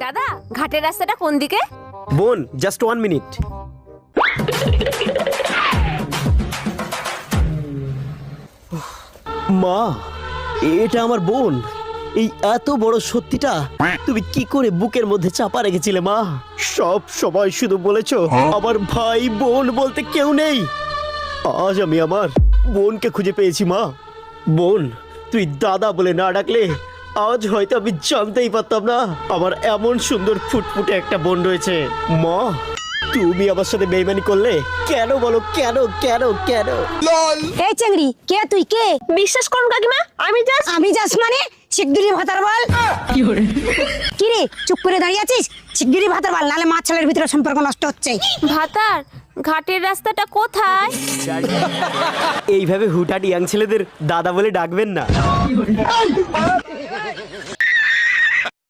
দাদা, ঘাটের রাস্তাটা কোন দিকে? বোন, জাস্ট 1 মিনিট। মা, এটা আমার বোন। এই এত বড় সত্যিটা তুমি কি করে বুকের মধ্যে চাপা রেখেছিলে মা? সব সময় শুধু বলেছো আমার ভাই বোন বলতে কেউ নেই। আজ আমি আমার বোনকে খুঁজে পেয়েছি মা। বোন, তুই দাদা বলে না ডাকলে আজ হয়তো আমি জানতেই পারতাম না আমার এমন সুন্দর ফুটফুটে একটা বোন রয়েছে। মা, তুমি আমার সাথে বেইমানি করলে কেন বলো? কেন কেন কেন? এই চেংড়ি, কে তুই? কে? বিশ্বাস করুন কাকিমা, আমি আমি মানে শিগগিরি ভাতার বল। কি রে, চুপ করে দাঁড়িয়ে আছিস? শিগগিরি ভাতার বল, নালে মা ছেলের ভিতরে সম্পর্ক নষ্ট হচ্ছে। ভাতার, ঘাটের রাস্তাটা কোথায়? এইভাবে হুটহাট ইয়াং ছেলেদের দাদা বলে ডাকবেন না।